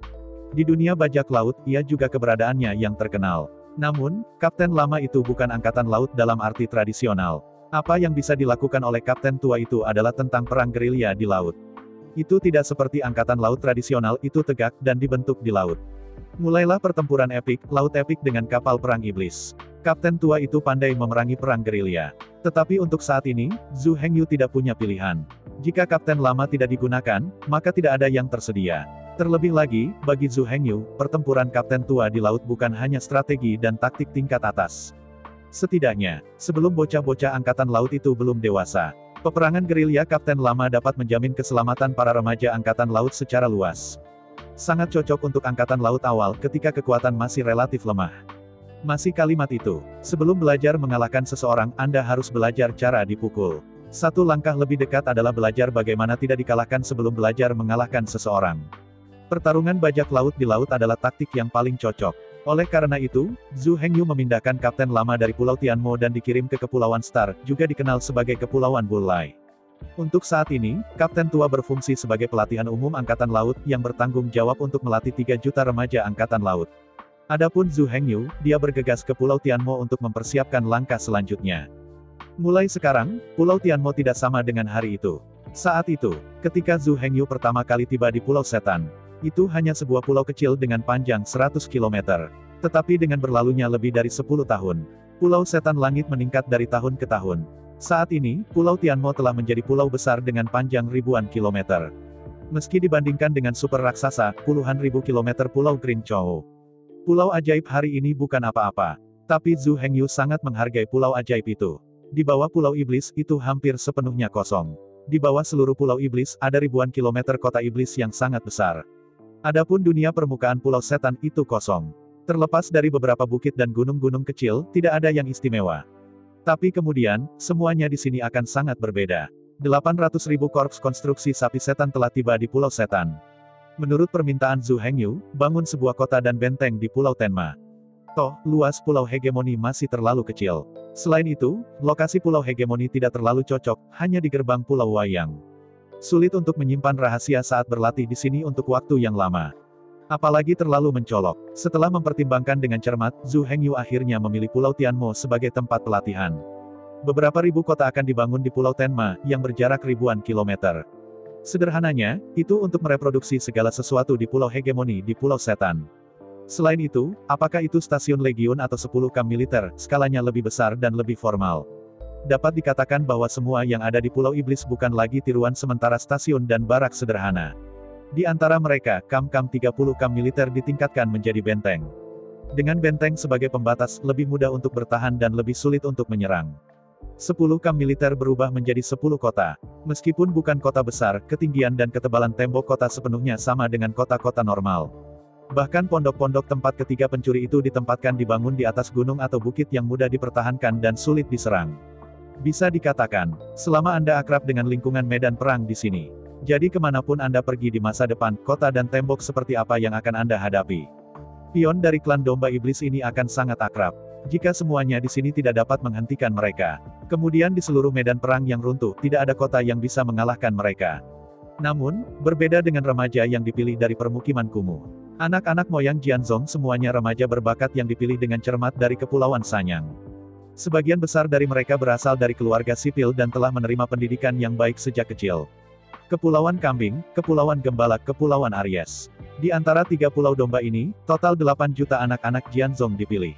Di dunia bajak laut, ia juga keberadaannya yang terkenal. Namun, Kapten Lama itu bukan angkatan laut dalam arti tradisional. Apa yang bisa dilakukan oleh Kapten tua itu adalah tentang perang gerilya di laut. Itu tidak seperti angkatan laut tradisional, itu tegak dan dibentuk di laut. Mulailah pertempuran epik, laut epik dengan kapal perang iblis. Kapten tua itu pandai memerangi perang gerilya. Tetapi untuk saat ini, Zhu Hengyu tidak punya pilihan. Jika Kapten Lama tidak digunakan, maka tidak ada yang tersedia. Terlebih lagi, bagi Zhu Hengyu, pertempuran Kapten tua di laut bukan hanya strategi dan taktik tingkat atas. Setidaknya, sebelum bocah-bocah angkatan laut itu belum dewasa, peperangan gerilya Kapten Lama dapat menjamin keselamatan para remaja angkatan laut secara luas. Sangat cocok untuk angkatan laut awal ketika kekuatan masih relatif lemah. Masih kalimat itu, sebelum belajar mengalahkan seseorang, Anda harus belajar cara dipukul. Satu langkah lebih dekat adalah belajar bagaimana tidak dikalahkan sebelum belajar mengalahkan seseorang. Pertarungan bajak laut di laut adalah taktik yang paling cocok. Oleh karena itu, Zhu Hengyu memindahkan Kapten Lama dari Pulau Tianmo dan dikirim ke Kepulauan Star, juga dikenal sebagai Kepulauan Bullai. Untuk saat ini, Kapten tua berfungsi sebagai pelatihan umum Angkatan Laut, yang bertanggung jawab untuk melatih 3 juta remaja Angkatan Laut. Adapun Zhu Hengyu, dia bergegas ke Pulau Tianmo untuk mempersiapkan langkah selanjutnya. Mulai sekarang, Pulau Tianmo tidak sama dengan hari itu. Saat itu, ketika Zhu Hengyu pertama kali tiba di Pulau Setan, itu hanya sebuah pulau kecil dengan panjang 100 km. Tetapi dengan berlalunya lebih dari 10 tahun, Pulau Setan Langit meningkat dari tahun ke tahun. Saat ini, Pulau Tianmo telah menjadi pulau besar dengan panjang ribuan kilometer. Meski dibandingkan dengan super raksasa, puluhan ribu kilometer Pulau Grinchou. Pulau ajaib hari ini bukan apa-apa. Tapi Zhu Hengyu sangat menghargai pulau ajaib itu. Di bawah Pulau Iblis, itu hampir sepenuhnya kosong. Di bawah seluruh Pulau Iblis, ada ribuan kilometer kota iblis yang sangat besar. Adapun dunia permukaan Pulau Setan itu kosong. Terlepas dari beberapa bukit dan gunung-gunung kecil, tidak ada yang istimewa. Tapi kemudian, semuanya di sini akan sangat berbeda. 800.000 korps konstruksi sapi setan telah tiba di Pulau Setan. Menurut permintaan Zhu Hengyu, bangun sebuah kota dan benteng di Pulau Tenma. Toh, luas Pulau Hegemoni masih terlalu kecil. Selain itu, lokasi Pulau Hegemoni tidak terlalu cocok, hanya di gerbang Pulau Wayang. Sulit untuk menyimpan rahasia saat berlatih di sini untuk waktu yang lama. Apalagi terlalu mencolok. Setelah mempertimbangkan dengan cermat, Zhu Hengyu akhirnya memilih Pulau Tianmo sebagai tempat pelatihan. Beberapa ribu kota akan dibangun di Pulau Tenma, yang berjarak ribuan kilometer. Sederhananya, itu untuk mereproduksi segala sesuatu di Pulau Hegemoni di Pulau Setan. Selain itu, apakah itu stasiun legiun atau 10 kamp militer, skalanya lebih besar dan lebih formal. Dapat dikatakan bahwa semua yang ada di Pulau Iblis bukan lagi tiruan sementara stasiun dan barak sederhana. Di antara mereka, kamp-kamp 30 kamp militer ditingkatkan menjadi benteng. Dengan benteng sebagai pembatas, lebih mudah untuk bertahan dan lebih sulit untuk menyerang. 10 kamp militer berubah menjadi 10 kota. Meskipun bukan kota besar, ketinggian dan ketebalan tembok kota sepenuhnya sama dengan kota-kota normal. Bahkan pondok-pondok tempat ketiga pencuri itu ditempatkan dibangun di atas gunung atau bukit yang mudah dipertahankan dan sulit diserang. Bisa dikatakan, selama Anda akrab dengan lingkungan medan perang di sini, jadi kemanapun Anda pergi di masa depan, kota dan tembok seperti apa yang akan Anda hadapi. Pion dari klan domba iblis ini akan sangat akrab. Jika semuanya di sini tidak dapat menghentikan mereka, kemudian di seluruh medan perang yang runtuh, tidak ada kota yang bisa mengalahkan mereka. Namun, berbeda dengan remaja yang dipilih dari permukiman kumuh. Anak-anak moyang Jianzong semuanya remaja berbakat yang dipilih dengan cermat dari Kepulauan Sanyang. Sebagian besar dari mereka berasal dari keluarga sipil dan telah menerima pendidikan yang baik sejak kecil. Kepulauan Kambing, Kepulauan Gembala, Kepulauan Aries. Di antara 3 pulau domba ini, total 8 juta anak-anak Jianzong dipilih.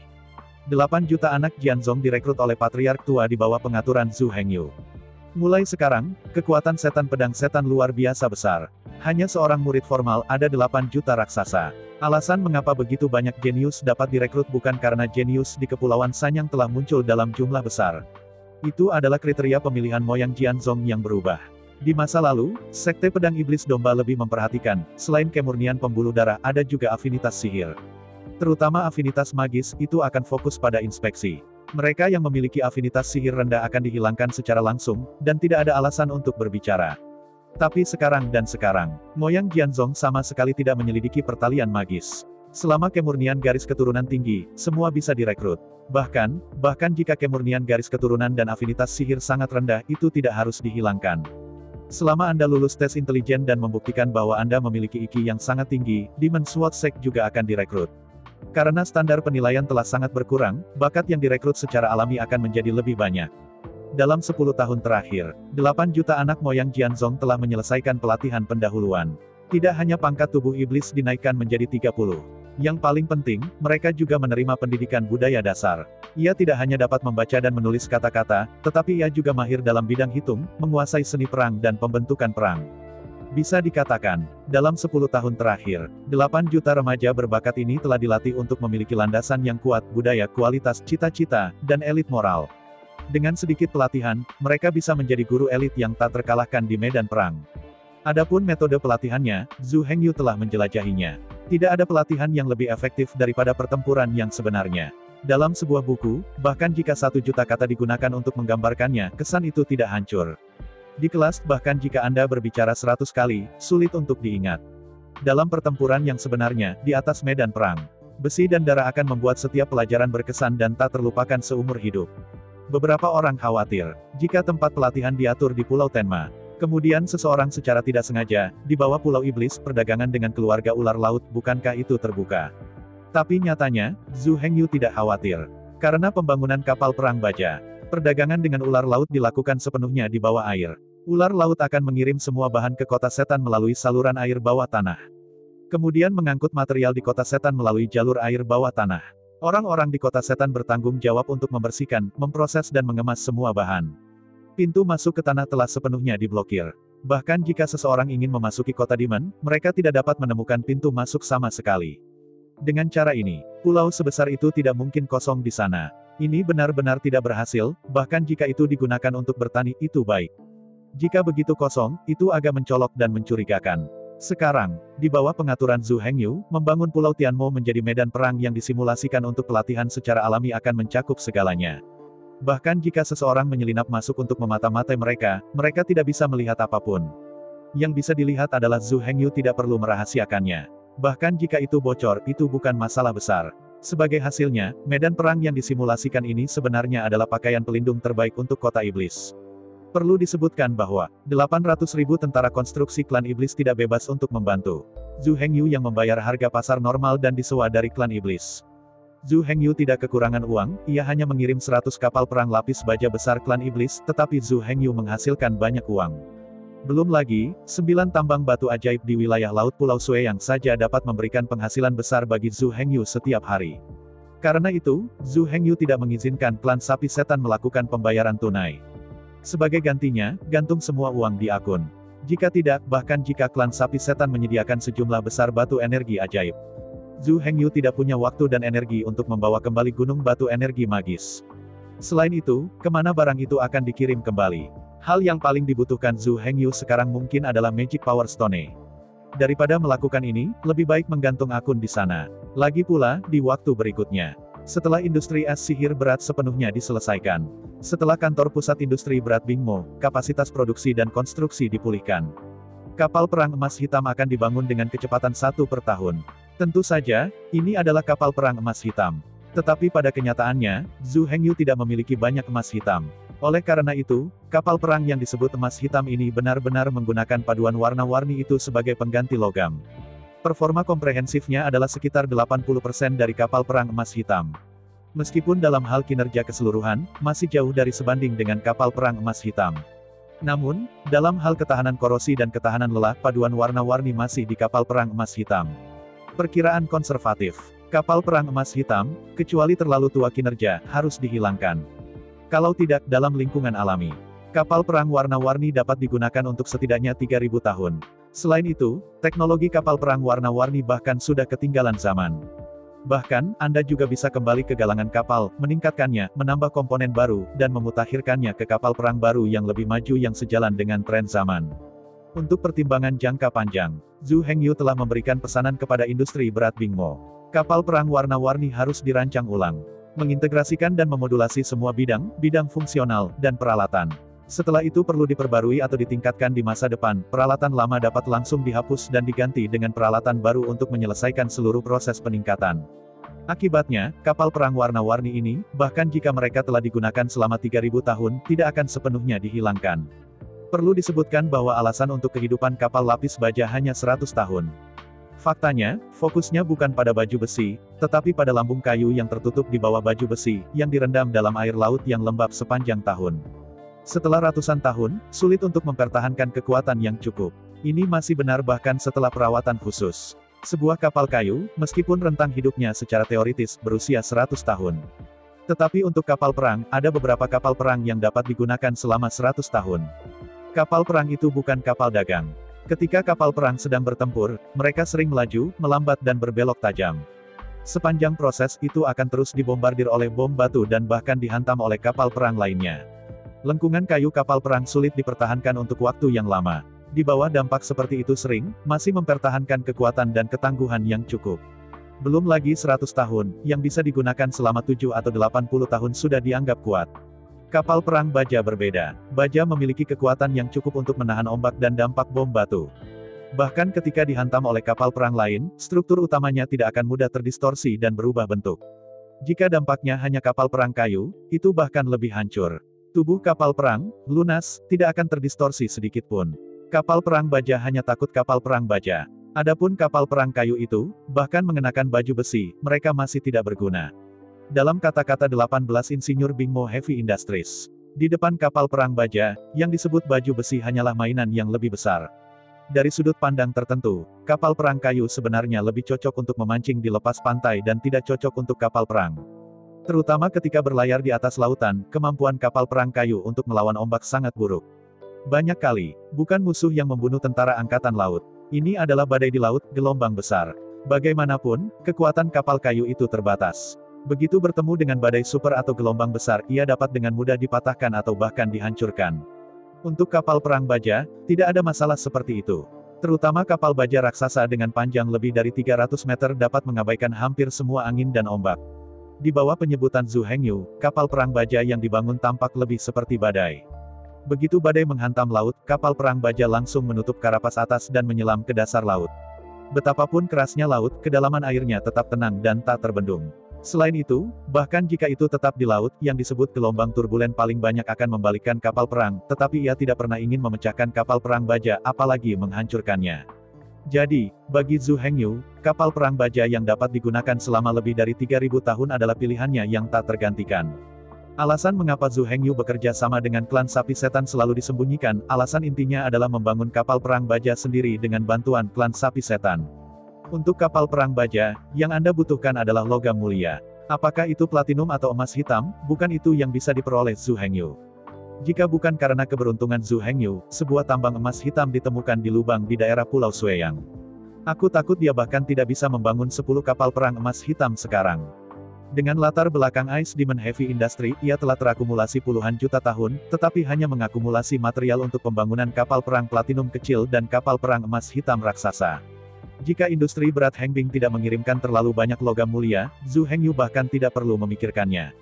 8 juta anak Jianzong direkrut oleh Patriark tua di bawah pengaturan Zhu Hengyu. Mulai sekarang, kekuatan setan pedang setan luar biasa besar. Hanya seorang murid formal ada 8 juta raksasa. Alasan mengapa begitu banyak jenius dapat direkrut bukan karena jenius di Kepulauan Sanyang telah muncul dalam jumlah besar. Itu adalah kriteria pemilihan moyang Jianzong yang berubah. Di masa lalu, Sekte Pedang Iblis Domba lebih memperhatikan, selain kemurnian pembuluh darah ada juga afinitas sihir. Terutama afinitas magis, itu akan fokus pada inspeksi. Mereka yang memiliki afinitas sihir rendah akan dihilangkan secara langsung, dan tidak ada alasan untuk berbicara. Tapi sekarang, moyang Jianzong sama sekali tidak menyelidiki pertalian magis. Selama kemurnian garis keturunan tinggi, semua bisa direkrut. Bahkan jika kemurnian garis keturunan dan afinitas sihir sangat rendah, itu tidak harus dihilangkan. Selama Anda lulus tes intelijen dan membuktikan bahwa Anda memiliki IQ yang sangat tinggi, Demon Sword Sect juga akan direkrut. Karena standar penilaian telah sangat berkurang, bakat yang direkrut secara alami akan menjadi lebih banyak. Dalam 10 tahun terakhir, 8 juta anak moyang Jianzong telah menyelesaikan pelatihan pendahuluan. Tidak hanya pangkat tubuh iblis dinaikkan menjadi 30. Yang paling penting, mereka juga menerima pendidikan budaya dasar. Ia tidak hanya dapat membaca dan menulis kata-kata, tetapi ia juga mahir dalam bidang hitung, menguasai seni perang dan pembentukan perang. Bisa dikatakan, dalam 10 tahun terakhir, 8 juta remaja berbakat ini telah dilatih untuk memiliki landasan yang kuat, budaya, kualitas, cita-cita, dan elit moral. Dengan sedikit pelatihan, mereka bisa menjadi guru elit yang tak terkalahkan di medan perang. Adapun metode pelatihannya, Zhu Hengyu telah menjelajahinya. Tidak ada pelatihan yang lebih efektif daripada pertempuran yang sebenarnya. Dalam sebuah buku, bahkan jika 1 juta kata digunakan untuk menggambarkannya, kesan itu tidak hancur. Di kelas, bahkan jika Anda berbicara 100 kali, sulit untuk diingat. Dalam pertempuran yang sebenarnya, di atas medan perang, besi dan darah akan membuat setiap pelajaran berkesan dan tak terlupakan seumur hidup. Beberapa orang khawatir, jika tempat pelatihan diatur di Pulau Tenma, kemudian seseorang secara tidak sengaja, dibawa Pulau Iblis perdagangan dengan keluarga ular laut, bukankah itu terbuka? Tapi nyatanya, Zhu Hengyu tidak khawatir. Karena pembangunan kapal perang baja, perdagangan dengan ular laut dilakukan sepenuhnya di bawah air. Ular laut akan mengirim semua bahan ke kota setan melalui saluran air bawah tanah. Kemudian mengangkut material di kota setan melalui jalur air bawah tanah. Orang-orang di kota setan bertanggung jawab untuk membersihkan, memproses dan mengemas semua bahan. Pintu masuk ke tanah telah sepenuhnya diblokir. Bahkan jika seseorang ingin memasuki kota Demon, mereka tidak dapat menemukan pintu masuk sama sekali. Dengan cara ini, pulau sebesar itu tidak mungkin kosong di sana. Ini benar-benar tidak berhasil, bahkan jika itu digunakan untuk bertani, itu baik. Jika begitu kosong, itu agak mencolok dan mencurigakan. Sekarang, di bawah pengaturan Zhu Hengyu, membangun Pulau Tianmo menjadi medan perang yang disimulasikan untuk pelatihan secara alami akan mencakup segalanya. Bahkan jika seseorang menyelinap masuk untuk memata-matai mereka, mereka tidak bisa melihat apapun. Yang bisa dilihat adalah Zhu Hengyu tidak perlu merahasiakannya. Bahkan jika itu bocor, itu bukan masalah besar. Sebagai hasilnya, medan perang yang disimulasikan ini sebenarnya adalah pakaian pelindung terbaik untuk kota iblis. Perlu disebutkan bahwa, 800.000 tentara konstruksi klan iblis tidak bebas untuk membantu Zhu Hengyu yang membayar harga pasar normal dan disewa dari klan iblis. Zhu Hengyu tidak kekurangan uang, ia hanya mengirim 100 kapal perang lapis baja besar klan iblis, tetapi Zhu Hengyu menghasilkan banyak uang. Belum lagi, 9 tambang batu ajaib di wilayah Laut Pulau Sue yang saja dapat memberikan penghasilan besar bagi Zhu Hengyu setiap hari. Karena itu, Zhu Hengyu tidak mengizinkan klan sapi setan melakukan pembayaran tunai. Sebagai gantinya, gantung semua uang di akun. Jika tidak, bahkan jika klan sapi setan menyediakan sejumlah besar batu energi ajaib, Zhu Hengyu tidak punya waktu dan energi untuk membawa kembali gunung batu energi magis. Selain itu, kemana barang itu akan dikirim kembali? Hal yang paling dibutuhkan Zhu Hengyu sekarang mungkin adalah Magic Power Stone. Daripada melakukan ini, lebih baik menggantung akun di sana. Lagi pula, di waktu berikutnya. Setelah industri es sihir berat sepenuhnya diselesaikan. Setelah kantor pusat industri berat Bingmo, kapasitas produksi dan konstruksi dipulihkan. Kapal perang emas hitam akan dibangun dengan kecepatan 1 per tahun. Tentu saja, ini adalah kapal perang emas hitam. Tetapi pada kenyataannya, Zhu Hengyu tidak memiliki banyak emas hitam. Oleh karena itu, kapal perang yang disebut emas hitam ini benar-benar menggunakan paduan warna-warni itu sebagai pengganti logam. Performa komprehensifnya adalah sekitar 80% dari kapal perang emas hitam. Meskipun dalam hal kinerja keseluruhan, masih jauh dari sebanding dengan kapal perang emas hitam. Namun, dalam hal ketahanan korosi dan ketahanan lelah, paduan warna-warni masih di kapal perang emas hitam. Perkiraan konservatif. Kapal perang emas hitam, kecuali terlalu tua kinerja, harus dihilangkan. Kalau tidak, dalam lingkungan alami, kapal perang warna-warni dapat digunakan untuk setidaknya 3000 tahun. Selain itu, teknologi kapal perang warna-warni bahkan sudah ketinggalan zaman. Bahkan, Anda juga bisa kembali ke galangan kapal, meningkatkannya, menambah komponen baru, dan memutakhirkannya ke kapal perang baru yang lebih maju yang sejalan dengan tren zaman. Untuk pertimbangan jangka panjang, Zhu Hengyu telah memberikan pesanan kepada industri berat Bingmo. Kapal perang warna-warni harus dirancang ulang, mengintegrasikan dan memodulasi semua bidang fungsional, dan peralatan. Setelah itu perlu diperbarui atau ditingkatkan di masa depan, peralatan lama dapat langsung dihapus dan diganti dengan peralatan baru untuk menyelesaikan seluruh proses peningkatan. Akibatnya, kapal perang warna-warni ini, bahkan jika mereka telah digunakan selama 3000 tahun, tidak akan sepenuhnya dihilangkan. Perlu disebutkan bahwa alasan untuk kehidupan kapal lapis baja hanya 100 tahun. Faktanya, fokusnya bukan pada baju besi, tetapi pada lambung kayu yang tertutup di bawah baju besi, yang direndam dalam air laut yang lembab sepanjang tahun. Setelah ratusan tahun, sulit untuk mempertahankan kekuatan yang cukup. Ini masih benar bahkan setelah perawatan khusus. Sebuah kapal kayu, meskipun rentang hidupnya secara teoritis berusia 100 tahun. Tetapi untuk kapal perang, ada beberapa kapal perang yang dapat digunakan selama 100 tahun. Kapal perang itu bukan kapal dagang. Ketika kapal perang sedang bertempur, mereka sering melaju, melambat dan berbelok tajam. Sepanjang proses itu akan terus dibombardir oleh bom batu dan bahkan dihantam oleh kapal perang lainnya. Lengkungan kayu kapal perang sulit dipertahankan untuk waktu yang lama. Di bawah dampak seperti itu sering, masih mempertahankan kekuatan dan ketangguhan yang cukup. Belum lagi 100 tahun, yang bisa digunakan selama 7 atau 80 tahun sudah dianggap kuat. Kapal perang baja berbeda. Baja memiliki kekuatan yang cukup untuk menahan ombak dan dampak bom batu. Bahkan ketika dihantam oleh kapal perang lain, struktur utamanya tidak akan mudah terdistorsi dan berubah bentuk. Jika dampaknya hanya kapal perang kayu, itu bahkan lebih hancur. Tubuh kapal perang, lunas, tidak akan terdistorsi sedikit pun. Kapal perang baja hanya takut kapal perang baja. Adapun kapal perang kayu itu, bahkan mengenakan baju besi, mereka masih tidak berguna. Dalam kata-kata 18 insinyur Bingmo Heavy Industries, di depan kapal perang baja, yang disebut baju besi hanyalah mainan yang lebih besar. Dari sudut pandang tertentu, kapal perang kayu sebenarnya lebih cocok untuk memancing di lepas pantai dan tidak cocok untuk kapal perang. Terutama ketika berlayar di atas lautan, kemampuan kapal perang kayu untuk melawan ombak sangat buruk. Banyak kali, bukan musuh yang membunuh tentara angkatan laut. Ini adalah badai di laut, gelombang besar. Bagaimanapun, kekuatan kapal kayu itu terbatas. Begitu bertemu dengan badai super atau gelombang besar, ia dapat dengan mudah dipatahkan atau bahkan dihancurkan. Untuk kapal perang baja, tidak ada masalah seperti itu. Terutama kapal baja raksasa dengan panjang lebih dari 300 meter dapat mengabaikan hampir semua angin dan ombak. Di bawah penyebutan Zhu Hengyu, kapal perang baja yang dibangun tampak lebih seperti badai. Begitu badai menghantam laut, kapal perang baja langsung menutup karapas atas dan menyelam ke dasar laut. Betapapun kerasnya laut, kedalaman airnya tetap tenang dan tak terbendung. Selain itu, bahkan jika itu tetap di laut, yang disebut gelombang turbulen paling banyak akan membalikkan kapal perang, tetapi ia tidak pernah ingin memecahkan kapal perang baja, apalagi menghancurkannya. Jadi, bagi Zhu Hengyu, kapal perang baja yang dapat digunakan selama lebih dari 3000 tahun adalah pilihannya yang tak tergantikan. Alasan mengapa Zhu Hengyu bekerja sama dengan klan sapi setan selalu disembunyikan, alasan intinya adalah membangun kapal perang baja sendiri dengan bantuan klan sapi setan. Untuk kapal perang baja, yang Anda butuhkan adalah logam mulia. Apakah itu platinum atau emas hitam, bukan itu yang bisa diperoleh Zhu Hengyu. Jika bukan karena keberuntungan Zhu Hengyu, sebuah tambang emas hitam ditemukan di lubang di daerah Pulau Sueyang. Aku takut dia bahkan tidak bisa membangun 10 kapal perang emas hitam sekarang. Dengan latar belakang Ice Demon Heavy Industry, ia telah terakumulasi puluhan juta tahun, tetapi hanya mengakumulasi material untuk pembangunan kapal perang platinum kecil dan kapal perang emas hitam raksasa. Jika industri berat Hengbing tidak mengirimkan terlalu banyak logam mulia, Zhu Hengyu bahkan tidak perlu memikirkannya.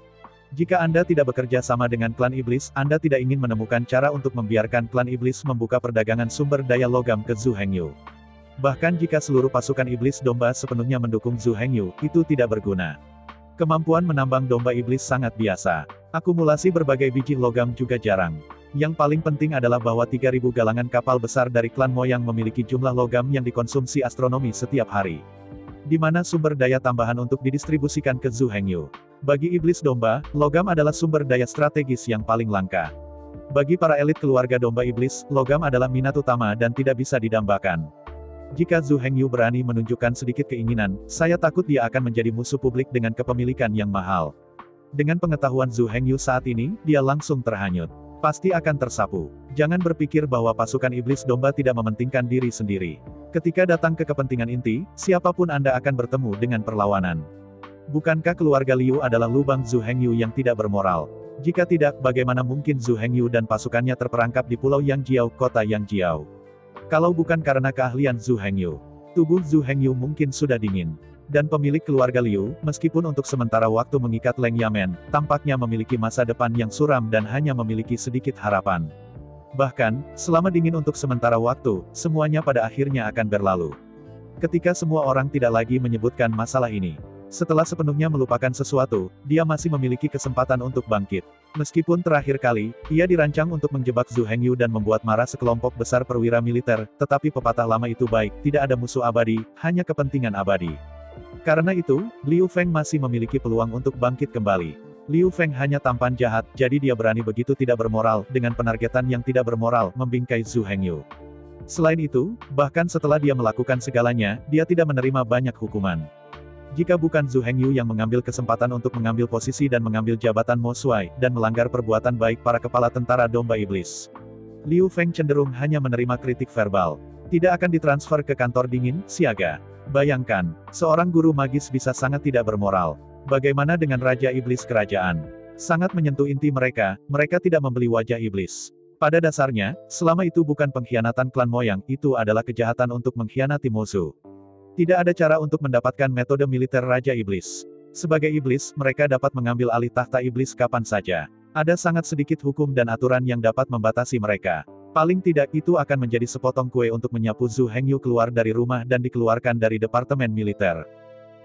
Jika Anda tidak bekerja sama dengan klan iblis, Anda tidak ingin menemukan cara untuk membiarkan klan iblis membuka perdagangan sumber daya logam ke Zhu Hengyu. Bahkan jika seluruh pasukan iblis domba sepenuhnya mendukung Zhu Hengyu, itu tidak berguna. Kemampuan menambang domba iblis sangat biasa. Akumulasi berbagai biji logam juga jarang. Yang paling penting adalah bahwa 3.000 galangan kapal besar dari klan Moyang memiliki jumlah logam yang dikonsumsi astronomi setiap hari. Di mana sumber daya tambahan untuk didistribusikan ke Zhu Hengyu. Bagi iblis domba, logam adalah sumber daya strategis yang paling langka. Bagi para elit keluarga domba iblis, logam adalah minat utama dan tidak bisa didambakan. Jika Zhu Hengyu berani menunjukkan sedikit keinginan, saya takut dia akan menjadi musuh publik dengan kepemilikan yang mahal. Dengan pengetahuan Zhu Hengyu saat ini, dia langsung terhanyut. Pasti akan tersapu. Jangan berpikir bahwa pasukan iblis domba tidak mementingkan diri sendiri. Ketika datang ke kepentingan inti, siapapun Anda akan bertemu dengan perlawanan. Bukankah keluarga Liu adalah lubang Zhu Hengyu yang tidak bermoral? Jika tidak, bagaimana mungkin Zhu Hengyu dan pasukannya terperangkap di Pulau Yangjiao, kota Yangjiao? Kalau bukan karena keahlian Zhu Hengyu, tubuh Zhu Hengyu mungkin sudah dingin. Dan pemilik keluarga Liu, meskipun untuk sementara waktu mengikat Leng Yamen, tampaknya memiliki masa depan yang suram dan hanya memiliki sedikit harapan. Bahkan, selama dingin untuk sementara waktu, semuanya pada akhirnya akan berlalu. Ketika semua orang tidak lagi menyebutkan masalah ini, setelah sepenuhnya melupakan sesuatu, dia masih memiliki kesempatan untuk bangkit. Meskipun terakhir kali, ia dirancang untuk menjebak Zhu Hengyu dan membuat marah sekelompok besar perwira militer, tetapi pepatah lama itu baik, tidak ada musuh abadi, hanya kepentingan abadi. Karena itu, Liu Feng masih memiliki peluang untuk bangkit kembali. Liu Feng hanya tampan jahat, jadi dia berani begitu tidak bermoral, dengan penargetan yang tidak bermoral, membingkai Zhu Hengyu. Selain itu, bahkan setelah dia melakukan segalanya, dia tidak menerima banyak hukuman. Jika bukan Zhu Hengyu yang mengambil kesempatan untuk mengambil posisi dan mengambil jabatan Mo Xuai, dan melanggar perbuatan baik para kepala tentara domba iblis, Liu Feng cenderung hanya menerima kritik verbal. Tidak akan ditransfer ke kantor dingin, siaga. Bayangkan, seorang guru magis bisa sangat tidak bermoral. Bagaimana dengan Raja Iblis Kerajaan? Sangat menyentuh inti mereka, mereka tidak membeli wajah iblis. Pada dasarnya, selama itu bukan pengkhianatan klan Moyang, itu adalah kejahatan untuk mengkhianati musuh. Tidak ada cara untuk mendapatkan metode militer Raja Iblis. Sebagai iblis, mereka dapat mengambil alih tahta iblis kapan saja. Ada sangat sedikit hukum dan aturan yang dapat membatasi mereka. Paling tidak itu akan menjadi sepotong kue untuk menyapu Zhu Hengyu keluar dari rumah dan dikeluarkan dari departemen militer.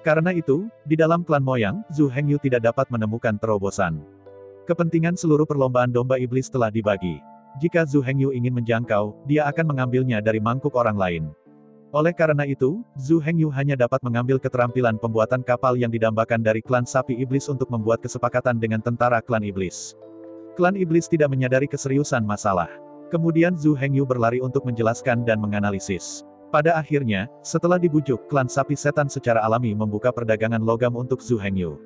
Karena itu, di dalam klan Moyang, Zhu Hengyu tidak dapat menemukan terobosan. Kepentingan seluruh perlombaan domba iblis telah dibagi. Jika Zhu Hengyu ingin menjangkau, dia akan mengambilnya dari mangkuk orang lain. Oleh karena itu, Zhu Hengyu hanya dapat mengambil keterampilan pembuatan kapal yang didambakan dari klan sapi iblis untuk membuat kesepakatan dengan tentara klan iblis. Klan iblis tidak menyadari keseriusan masalah. Kemudian Zhu Hengyu berlari untuk menjelaskan dan menganalisis. Pada akhirnya, setelah dibujuk, klan sapi setan secara alami membuka perdagangan logam untuk Zhu Hengyu.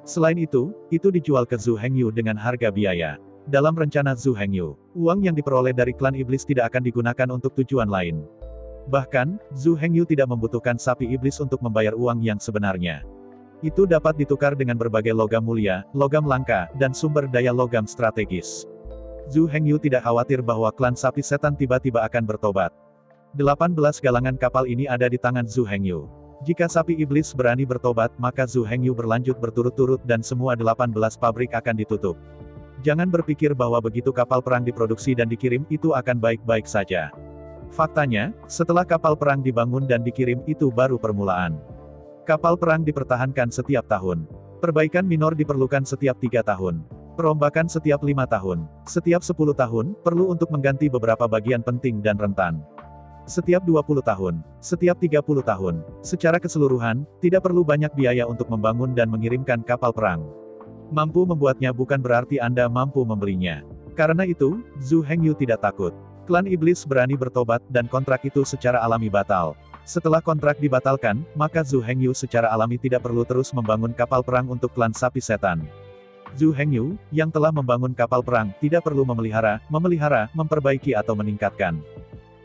Selain itu dijual ke Zhu Hengyu dengan harga biaya. Dalam rencana Zhu Hengyu, uang yang diperoleh dari klan iblis tidak akan digunakan untuk tujuan lain. Bahkan, Zhu Hengyu tidak membutuhkan sapi iblis untuk membayar uang yang sebenarnya. Itu dapat ditukar dengan berbagai logam mulia, logam langka, dan sumber daya logam strategis. Zhu Hengyu tidak khawatir bahwa klan sapi setan tiba-tiba akan bertobat. 18 galangan kapal ini ada di tangan Zhu Hengyu. Jika sapi iblis berani bertobat, maka Zhu Hengyu berlanjut berturut-turut dan semua 18 pabrik akan ditutup. Jangan berpikir bahwa begitu kapal perang diproduksi dan dikirim, itu akan baik-baik saja. Faktanya, setelah kapal perang dibangun dan dikirim, itu baru permulaan. Kapal perang dipertahankan setiap tahun. Perbaikan minor diperlukan setiap 3 tahun. Perombakan setiap 5 tahun. Setiap 10 tahun, perlu untuk mengganti beberapa bagian penting dan rentan. Setiap 20 tahun. Setiap 30 tahun. Secara keseluruhan, tidak perlu banyak biaya untuk membangun dan mengirimkan kapal perang. Mampu membuatnya bukan berarti Anda mampu membelinya. Karena itu, Zhu Hengyu tidak takut. Klan iblis berani bertobat dan kontrak itu secara alami batal. Setelah kontrak dibatalkan, maka Zhu Hengyu secara alami tidak perlu terus membangun kapal perang untuk klan sapi setan. Zhu Hengyu, yang telah membangun kapal perang, tidak perlu memelihara, memperbaiki atau meningkatkan.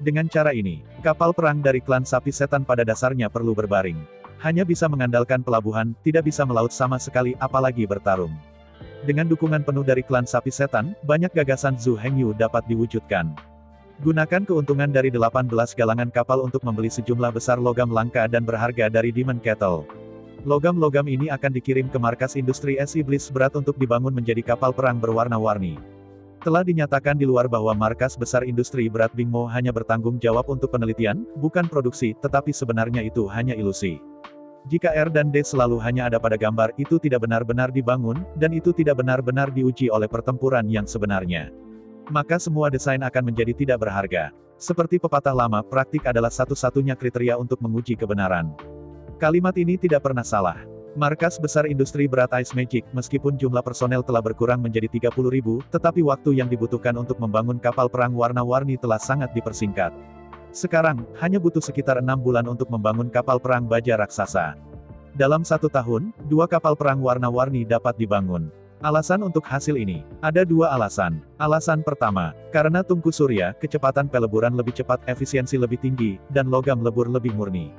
Dengan cara ini, kapal perang dari klan sapi setan pada dasarnya perlu berbaring. Hanya bisa mengandalkan pelabuhan, tidak bisa melaut sama sekali, apalagi bertarung. Dengan dukungan penuh dari klan sapi setan, banyak gagasan Zhu Hengyu dapat diwujudkan. Gunakan keuntungan dari 18 galangan kapal untuk membeli sejumlah besar logam langka dan berharga dari Demon Kettle. Logam-logam ini akan dikirim ke markas industri es iblis berat untuk dibangun menjadi kapal perang berwarna-warni. Telah dinyatakan di luar bahwa markas besar industri berat Bingmo hanya bertanggung jawab untuk penelitian, bukan produksi, tetapi sebenarnya itu hanya ilusi. Jika R dan D selalu hanya ada pada gambar, itu tidak benar-benar dibangun, dan itu tidak benar-benar diuji oleh pertempuran yang sebenarnya. Maka semua desain akan menjadi tidak berharga. Seperti pepatah lama, praktik adalah satu-satunya kriteria untuk menguji kebenaran. Kalimat ini tidak pernah salah. Markas besar industri berat Ice Magic, meskipun jumlah personel telah berkurang menjadi 30.000, tetapi waktu yang dibutuhkan untuk membangun kapal perang warna-warni telah sangat dipersingkat. Sekarang, hanya butuh sekitar 6 bulan untuk membangun kapal perang baja raksasa. Dalam 1 tahun, 2 kapal perang warna-warni dapat dibangun. Alasan untuk hasil ini, ada 2 alasan. Alasan pertama, karena tungku surya, kecepatan peleburan lebih cepat, efisiensi lebih tinggi, dan logam lebur lebih murni.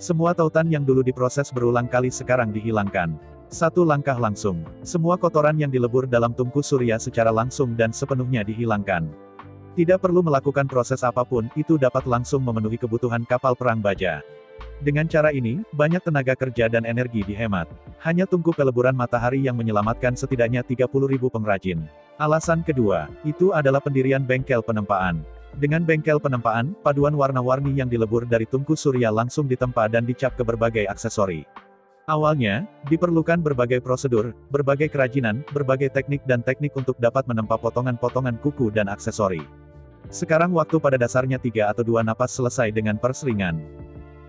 Semua tautan yang dulu diproses berulang kali sekarang dihilangkan. 1 langkah langsung. Semua kotoran yang dilebur dalam tungku surya secara langsung dan sepenuhnya dihilangkan. Tidak perlu melakukan proses apapun, itu dapat langsung memenuhi kebutuhan kapal perang baja. Dengan cara ini, banyak tenaga kerja dan energi dihemat. Hanya tungku peleburan matahari yang menyelamatkan setidaknya 30.000 pengrajin. Alasan kedua, itu adalah pendirian bengkel penempaan. Dengan bengkel penempaan, paduan warna-warni yang dilebur dari tungku surya langsung ditempa dan dicap ke berbagai aksesori. Awalnya, diperlukan berbagai prosedur, berbagai kerajinan, berbagai teknik dan teknik untuk dapat menempa potongan-potongan kuku dan aksesori. Sekarang waktu pada dasarnya 3 atau 2 napas selesai dengan perseringan.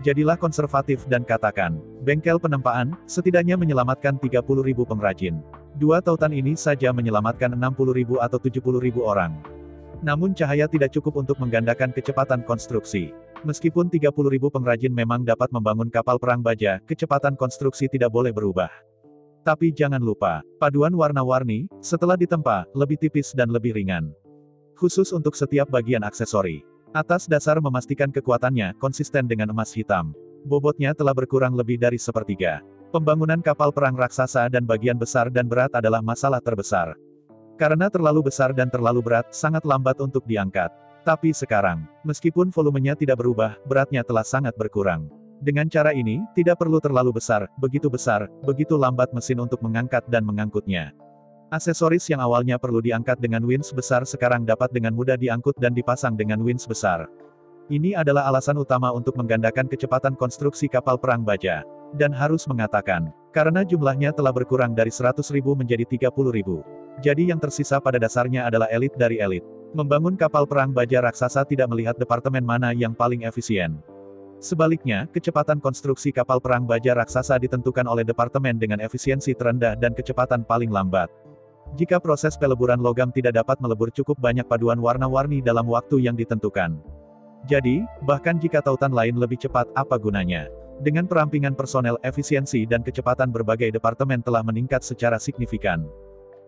Jadilah konservatif dan katakan, bengkel penempaan, setidaknya menyelamatkan 30.000 pengrajin. 2 tautan ini saja menyelamatkan 60.000 atau 70.000 orang. Namun cahaya tidak cukup untuk menggandakan kecepatan konstruksi. Meskipun 30.000 pengrajin memang dapat membangun kapal perang baja, kecepatan konstruksi tidak boleh berubah. Tapi jangan lupa, paduan warna-warni, setelah ditempa, lebih tipis dan lebih ringan. Khusus untuk setiap bagian aksesori. Atas dasar memastikan kekuatannya konsisten dengan emas hitam. Bobotnya telah berkurang lebih dari sepertiga. Pembangunan kapal perang raksasa dan bagian besar dan berat adalah masalah terbesar. Karena terlalu besar dan terlalu berat, sangat lambat untuk diangkat. Tapi sekarang, meskipun volumenya tidak berubah, beratnya telah sangat berkurang. Dengan cara ini, tidak perlu terlalu besar, begitu lambat mesin untuk mengangkat dan mengangkutnya. Aksesoris yang awalnya perlu diangkat dengan winch besar sekarang dapat dengan mudah diangkut dan dipasang dengan winch besar. Ini adalah alasan utama untuk menggandakan kecepatan konstruksi kapal perang baja. Dan harus mengatakan, karena jumlahnya telah berkurang dari 100.000 menjadi 30.000. Jadi yang tersisa pada dasarnya adalah elit dari elit. Membangun kapal perang baja raksasa tidak melihat departemen mana yang paling efisien. Sebaliknya, kecepatan konstruksi kapal perang baja raksasa ditentukan oleh departemen dengan efisiensi terendah dan kecepatan paling lambat. Jika proses peleburan logam tidak dapat melebur cukup banyak paduan warna-warni dalam waktu yang ditentukan. Jadi, bahkan jika tautan lain lebih cepat, apa gunanya? Dengan perampingan personel, efisiensi dan kecepatan berbagai departemen telah meningkat secara signifikan.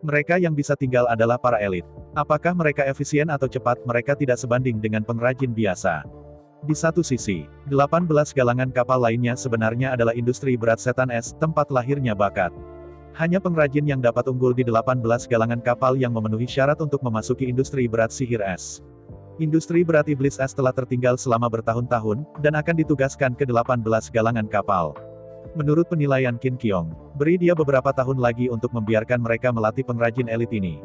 Mereka yang bisa tinggal adalah para elit. Apakah mereka efisien atau cepat? Mereka tidak sebanding dengan pengrajin biasa. Di satu sisi, 18 galangan kapal lainnya sebenarnya adalah industri berat setan es, tempat lahirnya bakat. Hanya pengrajin yang dapat unggul di 18 galangan kapal yang memenuhi syarat untuk memasuki industri berat sihir es. Industri berat iblis es telah tertinggal selama bertahun-tahun, dan akan ditugaskan ke 18 galangan kapal. Menurut penilaian Qin Qiong, beri dia beberapa tahun lagi untuk membiarkan mereka melatih pengrajin elit ini.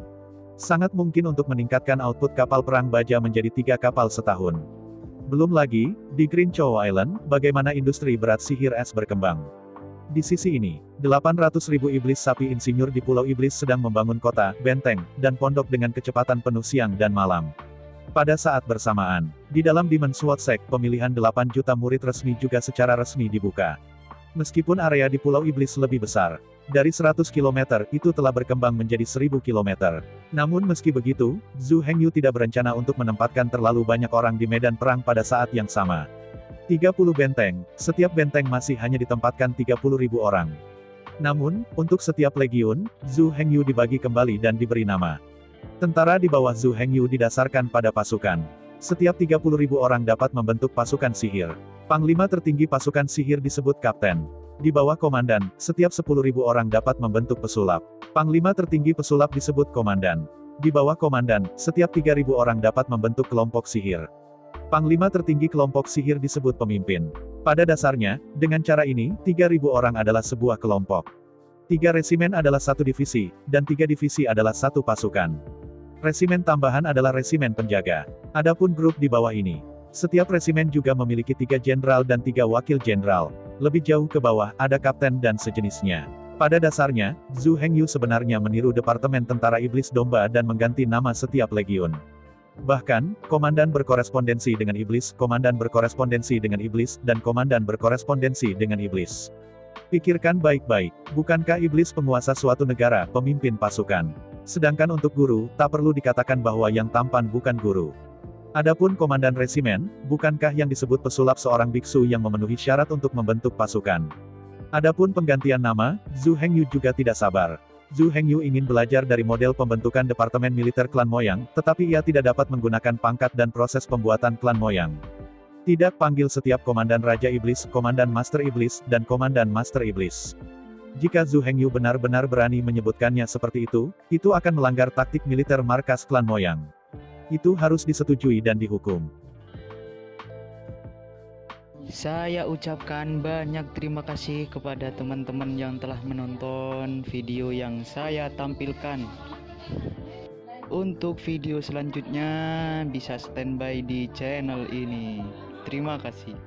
Sangat mungkin untuk meningkatkan output kapal perang baja menjadi 3 kapal setahun. Belum lagi, di Green Chow Island, bagaimana industri berat sihir es berkembang. Di sisi ini, 800.000 iblis sapi insinyur di Pulau Iblis sedang membangun kota, benteng, dan pondok dengan kecepatan penuh siang dan malam. Pada saat bersamaan, di dalam Demon Sword Sect, pemilihan 8 juta murid resmi juga secara resmi dibuka. Meskipun area di Pulau Iblis lebih besar, dari 100 km, itu telah berkembang menjadi 1000 km. Namun meski begitu, Zhu Hengyu tidak berencana untuk menempatkan terlalu banyak orang di medan perang pada saat yang sama. 30 benteng, setiap benteng masih hanya ditempatkan 30.000 orang. Namun, untuk setiap legiun, Zhu Hengyu dibagi kembali dan diberi nama. Tentara di bawah Zhu Hengyu didasarkan pada pasukan. Setiap 30.000 orang dapat membentuk pasukan sihir. Panglima tertinggi pasukan sihir disebut kapten. Di bawah komandan, setiap 10.000 orang dapat membentuk pesulap. Panglima tertinggi pesulap disebut komandan. Di bawah komandan, setiap 3.000 orang dapat membentuk kelompok sihir. Panglima tertinggi kelompok sihir disebut pemimpin. Pada dasarnya, dengan cara ini, 3.000 orang adalah sebuah kelompok. 3 resimen adalah 1 divisi, dan 3 divisi adalah 1 pasukan. Resimen tambahan adalah resimen penjaga. Adapun grup di bawah ini. Setiap resimen juga memiliki 3 jenderal dan 3 wakil jenderal. Lebih jauh ke bawah, ada kapten dan sejenisnya. Pada dasarnya, Zhu Hengyu sebenarnya meniru Departemen Tentara Iblis Domba dan mengganti nama setiap legiun. Bahkan, komandan berkorespondensi dengan iblis, komandan berkorespondensi dengan iblis, dan komandan berkorespondensi dengan iblis. Pikirkan baik-baik, bukankah iblis penguasa suatu negara, pemimpin pasukan? Sedangkan untuk guru, tak perlu dikatakan bahwa yang tampan bukan guru. Adapun komandan resimen, bukankah yang disebut pesulap seorang biksu yang memenuhi syarat untuk membentuk pasukan? Adapun penggantian nama, Zhu Hengyu juga tidak sabar. Zhu Hengyu ingin belajar dari model pembentukan Departemen Militer Klan Moyang, tetapi ia tidak dapat menggunakan pangkat dan proses pembuatan klan Moyang. Tidak panggil setiap komandan Raja Iblis, komandan Master Iblis, dan komandan Master Iblis. Jika Zhu Hengyu benar-benar berani menyebutkannya seperti itu akan melanggar taktik militer markas klan Moyang. Itu harus disetujui dan dihukum. Saya ucapkan banyak terima kasih kepada teman-teman yang telah menonton video yang saya tampilkan. Untuk video selanjutnya bisa standby di channel ini. Terima kasih.